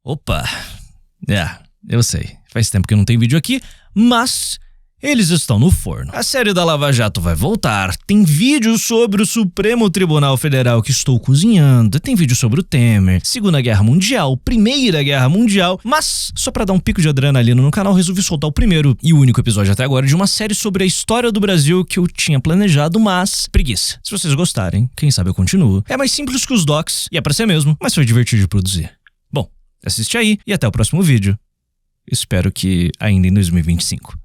Opa, eu sei, faz tempo que eu não tenho vídeo aqui, mas eles estão no forno. A série da Lava Jato vai voltar, tem vídeo sobre o Supremo Tribunal Federal que estou cozinhando, tem vídeo sobre o Temer, Segunda Guerra Mundial, Primeira Guerra Mundial, mas só pra dar um pico de adrenalina no canal, resolvi soltar o primeiro e o único episódio até agora de uma série sobre a história do Brasil que eu tinha planejado, mas preguiça. Se vocês gostarem, quem sabe eu continuo. É mais simples que os docs, e é pra ser mesmo, mas foi divertido de produzir. Bom, assiste aí e até o próximo vídeo. Espero que ainda em 2025.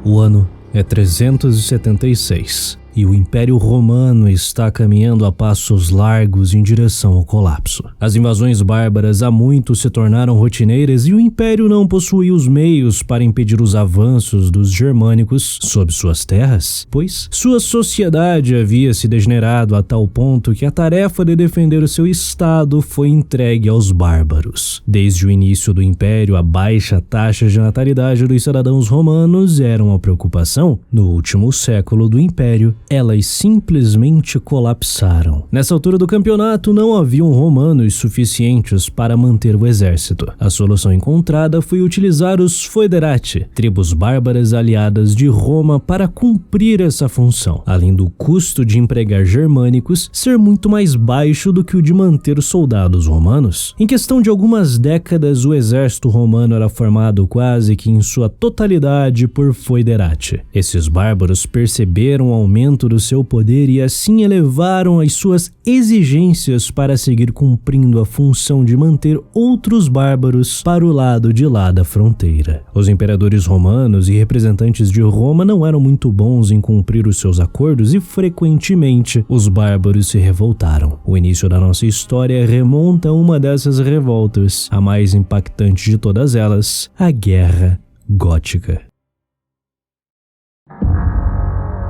O ano é 376 e o Império Romano está caminhando a passos largos em direção ao colapso. As invasões bárbaras há muito se tornaram rotineiras e o Império não possuía os meios para impedir os avanços dos germânicos sobre suas terras, pois sua sociedade havia se degenerado a tal ponto que a tarefa de defender o seu estado foi entregue aos bárbaros. Desde o início do Império, a baixa taxa de natalidade dos cidadãos romanos era uma preocupação. No último século do Império, elas simplesmente colapsaram. Nessa altura do campeonato, não haviam romanos suficientes para manter o exército. A solução encontrada foi utilizar os foederati, tribos bárbaras aliadas de Roma, para cumprir essa função, além do custo de empregar germânicos ser muito mais baixo do que o de manter soldados romanos. Em questão de algumas décadas, o exército romano era formado quase que em sua totalidade por foederati. Esses bárbaros perceberam o aumento do seu poder e assim elevaram as suas exigências para seguir cumprindo a função de manter outros bárbaros para o lado de lá da fronteira. Os imperadores romanos e representantes de Roma não eram muito bons em cumprir os seus acordos e frequentemente os bárbaros se revoltaram. O início da nossa história remonta a uma dessas revoltas, a mais impactante de todas elas, a Guerra Gótica.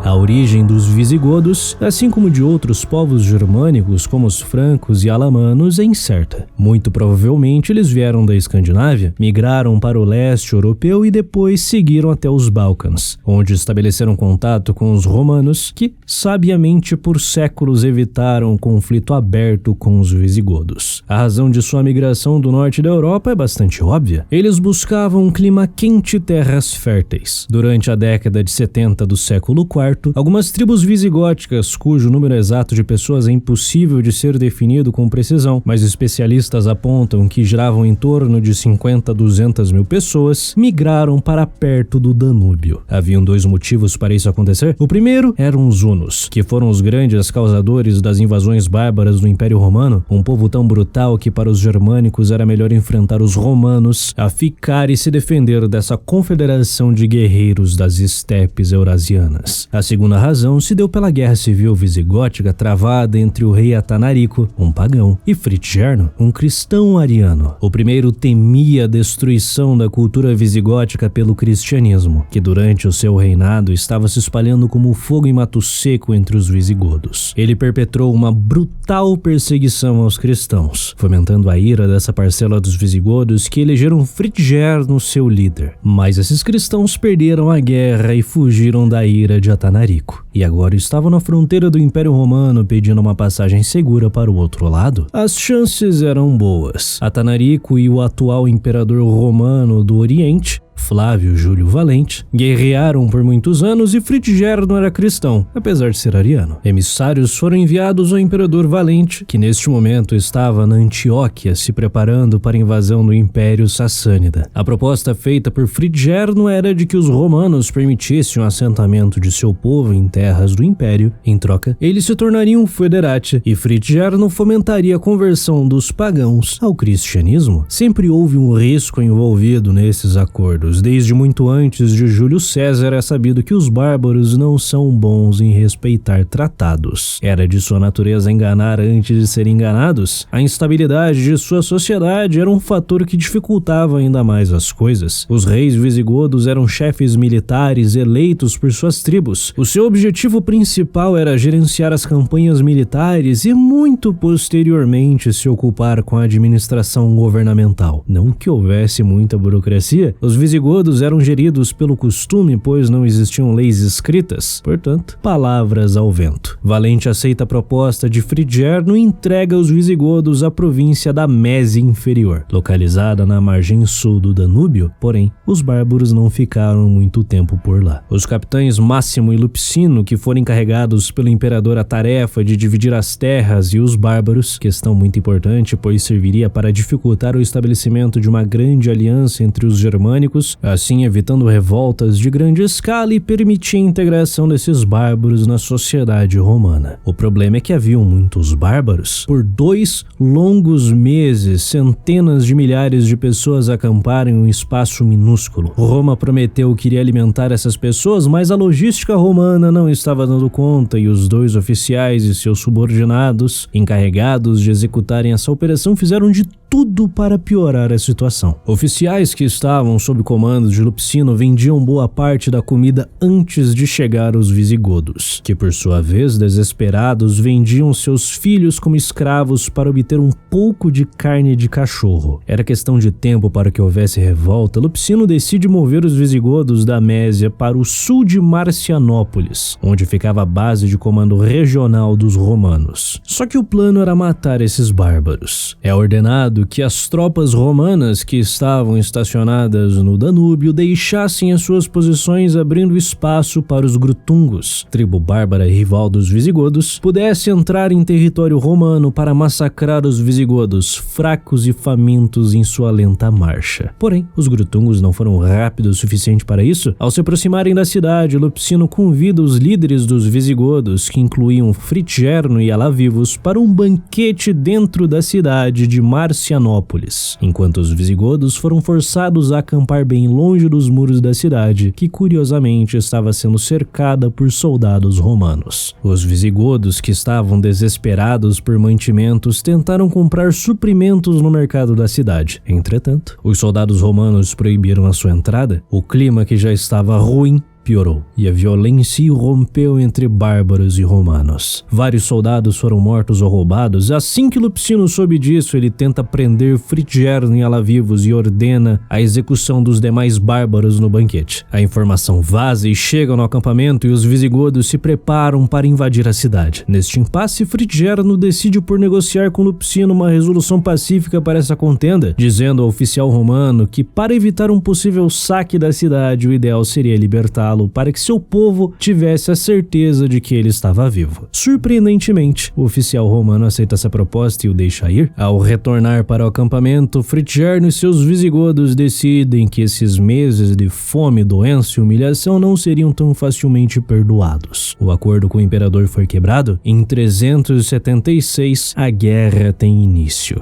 A origem dos visigodos, assim como de outros povos germânicos como os francos e alamanos, é incerta. Muito provavelmente eles vieram da Escandinávia, migraram para o leste europeu e depois seguiram até os Balcãs, onde estabeleceram contato com os romanos, que sabiamente por séculos evitaram um conflito aberto com os visigodos. A razão de sua migração do norte da Europa é bastante óbvia. Eles buscavam um clima quente e terras férteis. Durante a década de 70 do século IV, algumas tribos visigóticas, cujo número exato de pessoas é impossível de ser definido com precisão, mas especialistas apontam que giravam em torno de 50 a 200 mil pessoas, migraram para perto do Danúbio. Haviam dois motivos para isso acontecer. O primeiro eram os hunos, que foram os grandes causadores das invasões bárbaras do Império Romano, um povo tão brutal que para os germânicos era melhor enfrentar os romanos a ficar e se defender dessa confederação de guerreiros das estepes eurasianas. A segunda razão se deu pela guerra civil visigótica travada entre o rei Atanarico, um pagão, e Fritigern, um cristão ariano. O primeiro temia a destruição da cultura visigótica pelo cristianismo, que durante o seu reinado estava se espalhando como fogo em mato seco entre os visigodos. Ele perpetrou uma brutal perseguição aos cristãos, fomentando a ira dessa parcela dos visigodos que elegeram Fritigern seu líder. Mas esses cristãos perderam a guerra e fugiram da ira de Atanarico, e agora estavam na fronteira do Império Romano pedindo uma passagem segura para o outro lado. As chances eram boas. Atanarico e o atual imperador romano do Oriente, Flávio Júlio Valente, guerrearam por muitos anos e Fritigern era cristão, apesar de ser ariano. Emissários foram enviados ao imperador Valente, que neste momento estava na Antioquia se preparando para a invasão do Império Sassânida. A proposta feita por Fritigern era de que os romanos permitissem o assentamento de seu povo em terras do Império. Em troca, eles se tornariam foederati e Fritigern fomentaria a conversão dos pagãos ao cristianismo. Sempre houve um risco envolvido nesses acordos. Desde muito antes de Júlio César é sabido que os bárbaros não são bons em respeitar tratados. Era de sua natureza enganar antes de serem enganados. A instabilidade de sua sociedade era um fator que dificultava ainda mais as coisas. Os reis visigodos eram chefes militares eleitos por suas tribos. O seu objetivo principal era gerenciar as campanhas militares e muito posteriormente se ocupar com a administração governamental. Não que houvesse muita burocracia, os visigodos visigodos eram geridos pelo costume, pois não existiam leis escritas, portanto, palavras ao vento. Valente aceita a proposta de Frigerno e entrega os visigodos à província da Mésia Inferior, localizada na margem sul do Danúbio, porém, os bárbaros não ficaram muito tempo por lá. Os capitães Máximo e Lupicino, que foram encarregados pelo imperador a tarefa de dividir as terras e os bárbaros, questão muito importante, pois serviria para dificultar o estabelecimento de uma grande aliança entre os germânicos, assim evitando revoltas de grande escala e permitir a integração desses bárbaros na sociedade romana. O problema é que haviam muitos bárbaros. Por 2 longos meses, centenas de milhares de pessoas acamparam em um espaço minúsculo. Roma prometeu que iria alimentar essas pessoas, mas a logística romana não estava dando conta e os 2 oficiais e seus subordinados, encarregados de executarem essa operação, fizeram de tudo para piorar a situação. Oficiais que estavam sob comando de Lupicino vendiam boa parte da comida antes de chegar os visigodos, que por sua vez, desesperados, vendiam seus filhos como escravos para obter um pouco de carne de cachorro. Era questão de tempo para que houvesse revolta. Lupicino decide mover os visigodos da Mésia para o sul de Marcianópolis, onde ficava a base de comando regional dos romanos. Só que o plano era matar esses bárbaros. É ordenado que as tropas romanas que estavam estacionadas no Danúbio deixassem as suas posições, abrindo espaço para os grutungos, tribo bárbara e rival dos visigodos, pudesse entrar em território romano para massacrar os visigodos, fracos e famintos em sua lenta marcha. Porém, os grutungos não foram rápidos o suficiente para isso. Ao se aproximarem da cidade, Lupicino convida os líderes dos visigodos, que incluíam Frigerno e Alavivos, para um banquete dentro da cidade de Marcianópolis, enquanto os visigodos foram forçados a acampar bem longe dos muros da cidade, que curiosamente estava sendo cercada por soldados romanos. Os visigodos, que estavam desesperados por mantimentos, tentaram comprar suprimentos no mercado da cidade. Entretanto, os soldados romanos proibiram a sua entrada. O clima, que já estava ruim, piorou, e a violência irrompeu entre bárbaros e romanos. Vários soldados foram mortos ou roubados. Assim que Lupicino soube disso, ele tenta prender Frigerno e Alavivos e ordena a execução dos demais bárbaros no banquete. A informação vaza e chega no acampamento e os visigodos se preparam para invadir a cidade. Neste impasse, Frigerno decide por negociar com Lupicino uma resolução pacífica para essa contenda, dizendo ao oficial romano que, para evitar um possível saque da cidade, o ideal seria libertá-lo para que seu povo tivesse a certeza de que ele estava vivo. Surpreendentemente, o oficial romano aceita essa proposta e o deixa ir. Ao retornar para o acampamento, Frigerno e seus visigodos decidem que esses meses de fome, doença e humilhação não seriam tão facilmente perdoados. O acordo com o imperador foi quebrado. Em 376, a guerra tem início.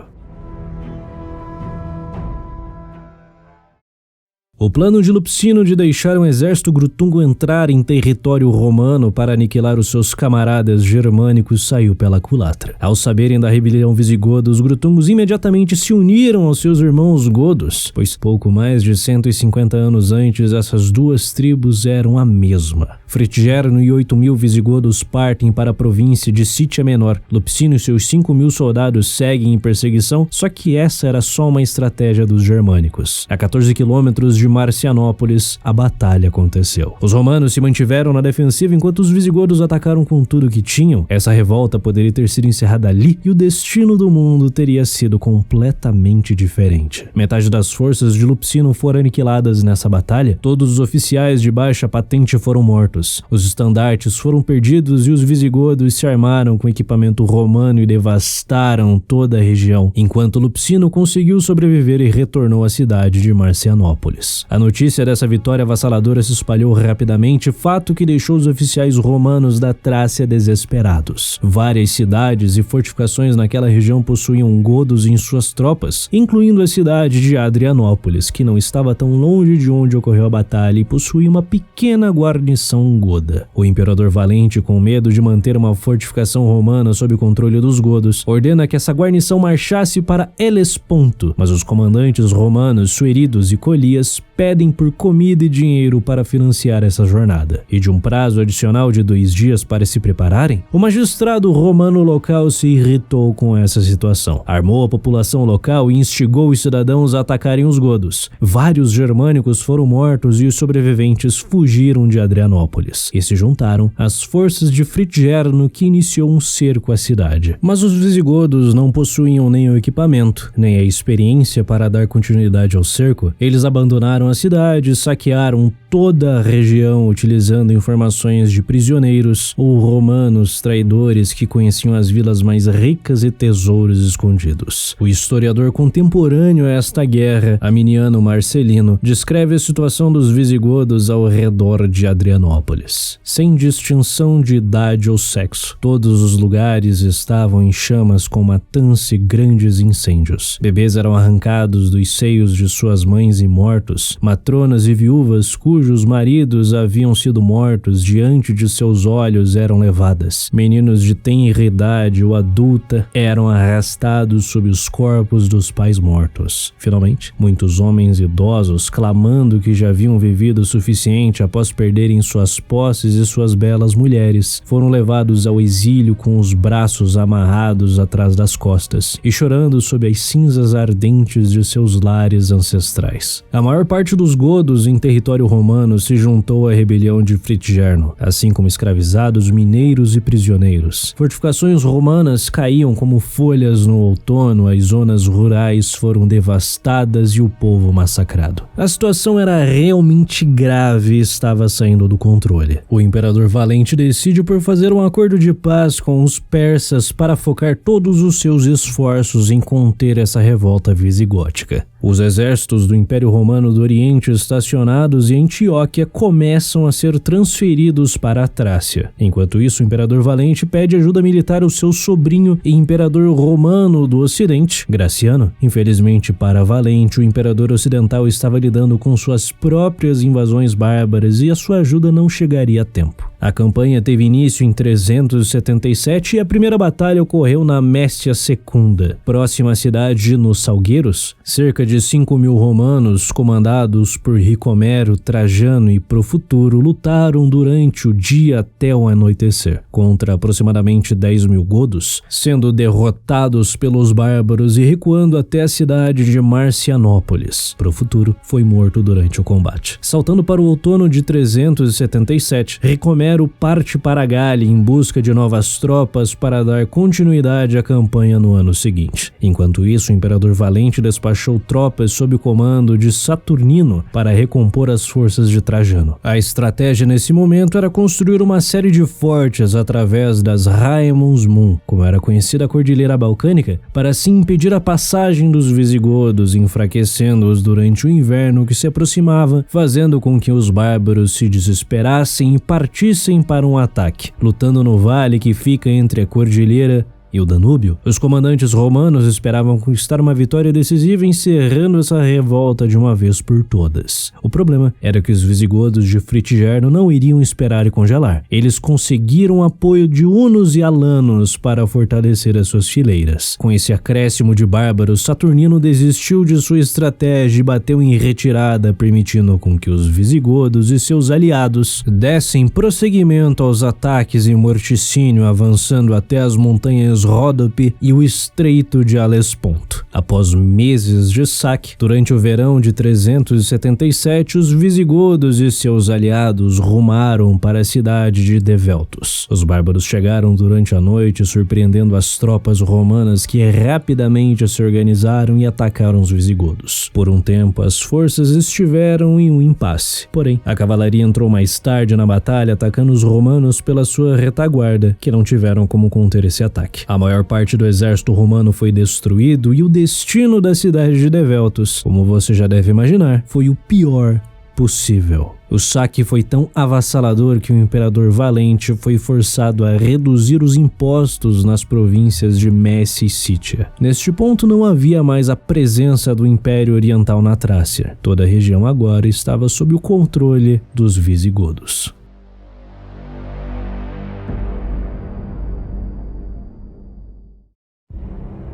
O plano de Lupicino de deixar um exército grutungo entrar em território romano para aniquilar os seus camaradas germânicos saiu pela culatra. Ao saberem da rebelião visigoda, os grutungos imediatamente se uniram aos seus irmãos godos, pois pouco mais de 150 anos antes essas 2 tribos eram a mesma. Frigerno e 8.000 visigodos partem para a província de Sítia Menor. Lupicino e seus 5.000 soldados seguem em perseguição, só que essa era só uma estratégia dos germânicos. A 14 quilômetros de Marcianópolis, a batalha aconteceu. Os romanos se mantiveram na defensiva enquanto os visigodos atacaram com tudo o que tinham. Essa revolta poderia ter sido encerrada ali e o destino do mundo teria sido completamente diferente. Metade das forças de Lupicino foram aniquiladas nessa batalha. Todos os oficiais de baixa patente foram mortos. Os estandartes foram perdidos e os visigodos se armaram com equipamento romano e devastaram toda a região, enquanto Lupicino conseguiu sobreviver e retornou à cidade de Marcianópolis. A notícia dessa vitória avassaladora se espalhou rapidamente, fato que deixou os oficiais romanos da Trácia desesperados. Várias cidades e fortificações naquela região possuíam godos em suas tropas, incluindo a cidade de Adrianópolis, que não estava tão longe de onde ocorreu a batalha e possuía uma pequena guarnição goda. O imperador Valente, com medo de manter uma fortificação romana sob o controle dos godos, ordena que essa guarnição marchasse para Helesponto, mas os comandantes romanos, Sueridos e Colias, pedem por comida e dinheiro para financiar essa jornada, e de um prazo adicional de 2 dias para se prepararem. O magistrado romano local se irritou com essa situação, armou a população local e instigou os cidadãos a atacarem os godos. Vários germânicos foram mortos e os sobreviventes fugiram de Adrianópolis e se juntaram às forças de Fritigern, que iniciou um cerco à cidade. Mas os visigodos não possuíam nem o equipamento, nem a experiência para dar continuidade ao cerco. Eles abandonaram a cidade, saquearam toda a região utilizando informações de prisioneiros ou romanos traidores que conheciam as vilas mais ricas e tesouros escondidos. O historiador contemporâneo a esta guerra, Aminiano Marcelino, descreve a situação dos visigodos ao redor de Adrianópolis. Sem distinção de idade ou sexo, todos os lugares estavam em chamas com matança e grandes incêndios. Bebês eram arrancados dos seios de suas mães e mortos. Matronas e viúvas cujos maridos haviam sido mortos diante de seus olhos eram levadas. Meninos de tenra idade ou adulta eram arrastados sob os corpos dos pais mortos. Finalmente, muitos homens idosos, clamando que já haviam vivido o suficiente após perderem suas posses e suas belas mulheres, foram levados ao exílio com os braços amarrados atrás das costas e chorando sob as cinzas ardentes de seus lares ancestrais. A maior parte dos godos em território romano se juntou à rebelião de Fritigern, assim como escravizados, mineiros e prisioneiros. Fortificações romanas caíam como folhas no outono, as zonas rurais foram devastadas e o povo massacrado. A situação era realmente grave e estava saindo do controle. O imperador Valente decide por fazer um acordo de paz com os persas para focar todos os seus esforços em conter essa revolta visigótica. Os exércitos do Império Romano do Oriente estacionados em Antioquia começam a ser transferidos para a Trácia. Enquanto isso, o imperador Valente pede ajuda militar ao seu sobrinho e imperador romano do Ocidente, Graciano. Infelizmente para Valente, o imperador ocidental estava lidando com suas próprias invasões bárbaras e a sua ajuda não chegaria a tempo. A campanha teve início em 377 e a primeira batalha ocorreu na Mestia Secunda, próxima à cidade de Nos Salgueiros. Cerca de 5.000 romanos, comandados por Ricomero, Trajano e Profuturo, lutaram durante o dia até o anoitecer, contra aproximadamente 10.000 godos, sendo derrotados pelos bárbaros e recuando até a cidade de Marcianópolis. Profuturo foi morto durante o combate. Saltando para o outono de 377, Ricomero parte para a Gália em busca de novas tropas para dar continuidade à campanha no ano seguinte. Enquanto isso, o imperador Valente despachou tropas sob o comando de Saturnino para recompor as forças de Trajano. A estratégia nesse momento era construir uma série de fortes através das Raemunds Mun, como era conhecida a Cordilheira Balcânica, para assim impedir a passagem dos visigodos, enfraquecendo-os durante o inverno que se aproximava, fazendo com que os bárbaros se desesperassem e partissem para um ataque, lutando no vale que fica entre a Cordilheira e o Danúbio. Os comandantes romanos esperavam conquistar uma vitória decisiva, encerrando essa revolta de uma vez por todas. O problema era que os visigodos de Fritigern não iriam esperar e congelar. Eles conseguiram o apoio de hunos e alanos para fortalecer as suas fileiras. Com esse acréscimo de bárbaros, Saturnino desistiu de sua estratégia e bateu em retirada, permitindo com que os visigodos e seus aliados dessem prosseguimento aos ataques em morticínio, avançando até as montanhas Ródope e o Estreito de Alesponto. Após meses de saque, durante o verão de 377, os visigodos e seus aliados rumaram para a cidade de Develtos. Os bárbaros chegaram durante a noite, surpreendendo as tropas romanas que rapidamente se organizaram e atacaram os visigodos. Por um tempo, as forças estiveram em um impasse. Porém, a cavalaria entrou mais tarde na batalha, atacando os romanos pela sua retaguarda, que não tiveram como conter esse ataque. A maior parte do exército romano foi destruído e o destino da cidade de Develtos, como você já deve imaginar, foi o pior possível. O saque foi tão avassalador que o imperador Valente foi forçado a reduzir os impostos nas províncias de Messia e Sítia. Neste ponto não havia mais a presença do Império Oriental na Trácia. Toda a região agora estava sob o controle dos visigodos.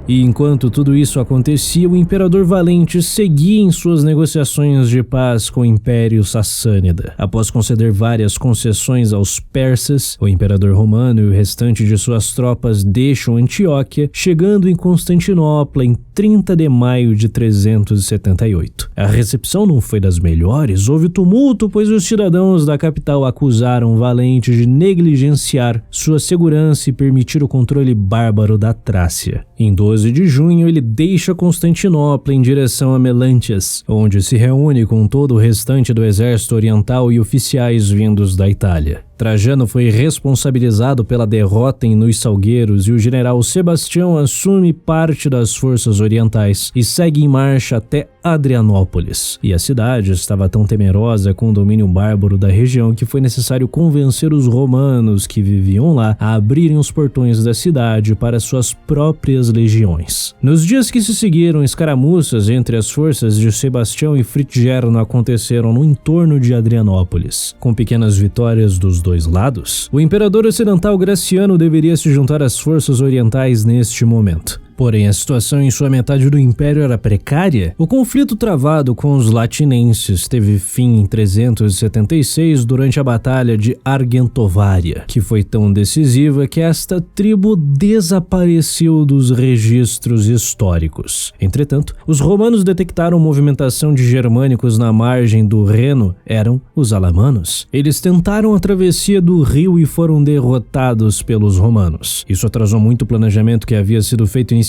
E enquanto tudo isso acontecia, o imperador Valente seguia em suas negociações de paz com o Império Sassânida. Após conceder várias concessões aos persas, o imperador romano e o restante de suas tropas deixam Antioquia, chegando em Constantinopla em 30 de maio de 378. A recepção não foi das melhores, houve tumulto, pois os cidadãos da capital acusaram Valente de negligenciar sua segurança e permitir o controle bárbaro da Trácia. Em 12 de junho, ele deixa Constantinopla em direção a Melântias, onde se reúne com todo o restante do exército oriental e oficiais vindos da Itália. Trajano foi responsabilizado pela derrota em Nos Salgueiros e o general Sebastião assume parte das forças orientais e segue em marcha até Adrianópolis. E a cidade estava tão temerosa com o domínio bárbaro da região que foi necessário convencer os romanos que viviam lá a abrirem os portões da cidade para suas próprias legiões. Nos dias que se seguiram, escaramuças entre as forças de Sebastião e Fritigern aconteceram no entorno de Adrianópolis. Com pequenas vitórias dos dois lados, o imperador ocidental Graciano deveria se juntar às forças orientais neste momento. Porém, a situação em sua metade do império era precária. O conflito travado com os latinenses teve fim em 376 durante a Batalha de Argentovaria, que foi tão decisiva que esta tribo desapareceu dos registros históricos. Entretanto, os romanos detectaram movimentação de germânicos na margem do Reno, eram os alamanos. Eles tentaram a travessia do rio e foram derrotados pelos romanos. Isso atrasou muito o planejamento que havia sido feito inicialmente.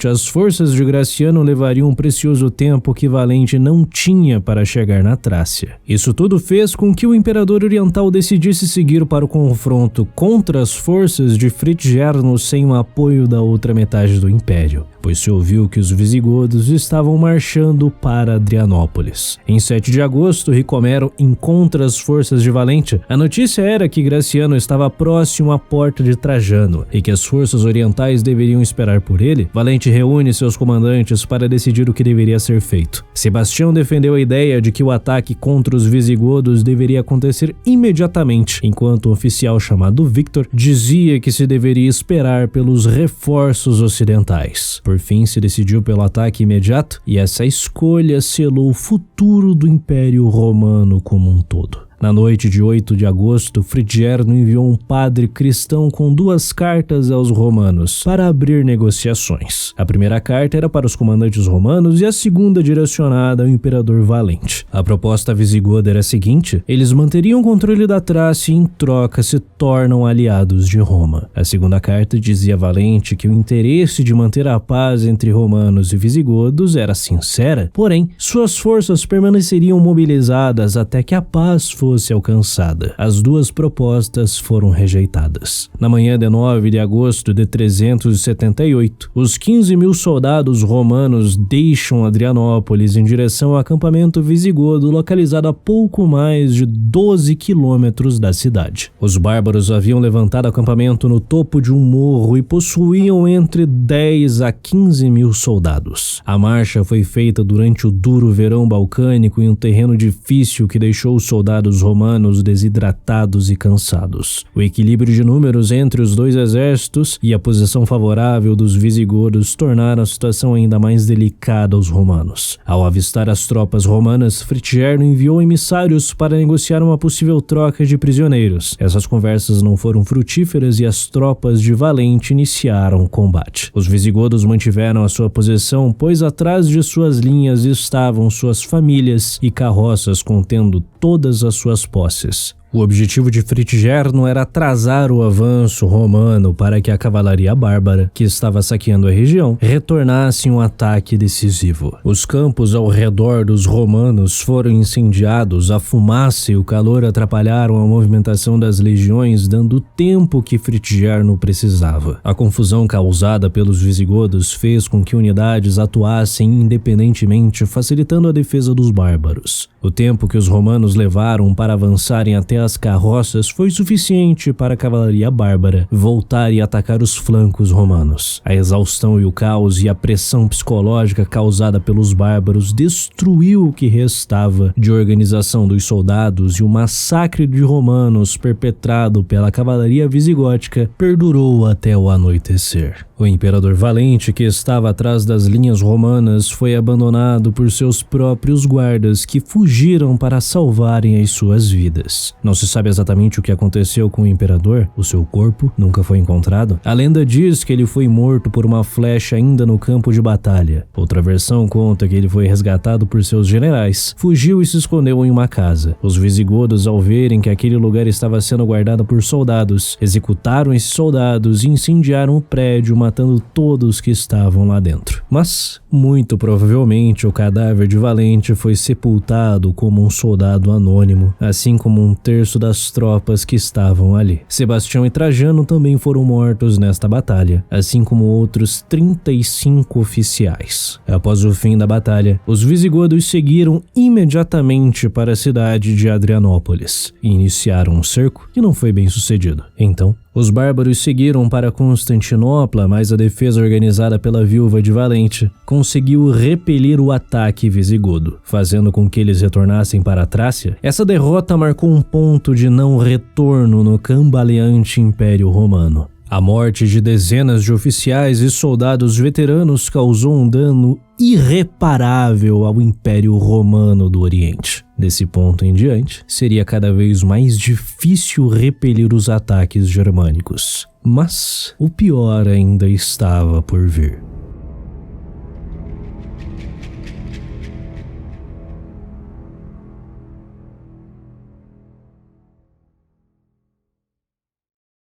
As forças de Graciano levariam um precioso tempo que Valente não tinha para chegar na Trácia. Isso tudo fez com que o imperador oriental decidisse seguir para o confronto contra as forças de Fritigern sem o apoio da outra metade do império, pois se ouviu que os visigodos estavam marchando para Adrianópolis. Em 7 de agosto, Ricomero encontra as forças de Valente. A notícia era que Graciano estava próximo à porta de Trajano e que as forças orientais deveriam esperar por ele. Valente reúne seus comandantes para decidir o que deveria ser feito. Sebastião defendeu a ideia de que o ataque contra os visigodos deveria acontecer imediatamente, enquanto um oficial chamado Victor dizia que se deveria esperar pelos reforços ocidentais. Por fim, se decidiu pelo ataque imediato, e essa escolha selou o futuro do Império Romano como um todo. Na noite de 8 de agosto, Fritigern enviou um padre cristão com 2 cartas aos romanos para abrir negociações. A primeira carta era para os comandantes romanos e a segunda direcionada ao imperador Valente. A proposta visigoda era a seguinte: eles manteriam o controle da Trácia e em troca se tornam aliados de Roma. A segunda carta dizia a Valente que o interesse de manter a paz entre romanos e visigodos era sincera, porém, suas forças permaneceriam mobilizadas até que a paz fosse alcançada. As 2 propostas foram rejeitadas. Na manhã de 9 de agosto de 378, os 15.000 soldados romanos deixam Adrianópolis em direção ao acampamento visigodo localizado a pouco mais de 12 quilômetros da cidade. Os bárbaros haviam levantado acampamento no topo de um morro e possuíam entre 10 a 15.000 soldados. A marcha foi feita durante o duro verão balcânico em um terreno difícil que deixou os soldados romanos desidratados e cansados. O equilíbrio de números entre os 2 exércitos e a posição favorável dos visigodos tornaram a situação ainda mais delicada aos romanos. Ao avistar as tropas romanas, Fritigern enviou emissários para negociar uma possível troca de prisioneiros. Essas conversas não foram frutíferas e as tropas de Valente iniciaram o combate. Os visigodos mantiveram a sua posição, pois atrás de suas linhas estavam suas famílias e carroças contendo todas as suas posses. O objetivo de Fritigern era atrasar o avanço romano para que a cavalaria bárbara, que estava saqueando a região, retornasse em um ataque decisivo. Os campos ao redor dos romanos foram incendiados, a fumaça e o calor atrapalharam a movimentação das legiões, dando o tempo que Fritigern precisava. A confusão causada pelos visigodos fez com que unidades atuassem independentemente, facilitando a defesa dos bárbaros. O tempo que os romanos levaram para avançarem até as carroças foi suficiente para a cavalaria bárbara voltar e atacar os flancos romanos. A exaustão e o caos e a pressão psicológica causada pelos bárbaros destruiu o que restava de organização dos soldados, e o massacre de romanos perpetrado pela cavalaria visigótica perdurou até o anoitecer. O imperador valente, que estava atrás das linhas romanas, foi abandonado por seus próprios guardas, que fugiram para salvarem as suas vidas. Não se sabe exatamente o que aconteceu com o imperador, o seu corpo nunca foi encontrado. A lenda diz que ele foi morto por uma flecha ainda no campo de batalha. Outra versão conta que ele foi resgatado por seus generais, fugiu e se escondeu em uma casa. Os visigodos, ao verem que aquele lugar estava sendo guardado por soldados, executaram esses soldados e incendiaram o prédio, matando todos que estavam lá dentro. Mas, muito provavelmente, o cadáver de Valente foi sepultado como um soldado anônimo, assim como um terço das tropas que estavam ali. Sebastião e Trajano também foram mortos nesta batalha, assim como outros 35 oficiais. Após o fim da batalha, os visigodos seguiram imediatamente para a cidade de Adrianópolis e iniciaram um cerco que não foi bem sucedido. Então, os bárbaros seguiram para Constantinopla, mas a defesa organizada pela viúva de Valente conseguiu repelir o ataque visigodo, fazendo com que eles retornassem para a Trácia. Essa derrota marcou um ponto de não retorno no cambaleante Império Romano. A morte de dezenas de oficiais e soldados veteranos causou um dano irreparável ao Império Romano do Oriente. Desse ponto em diante, seria cada vez mais difícil repelir os ataques germânicos. Mas o pior ainda estava por vir.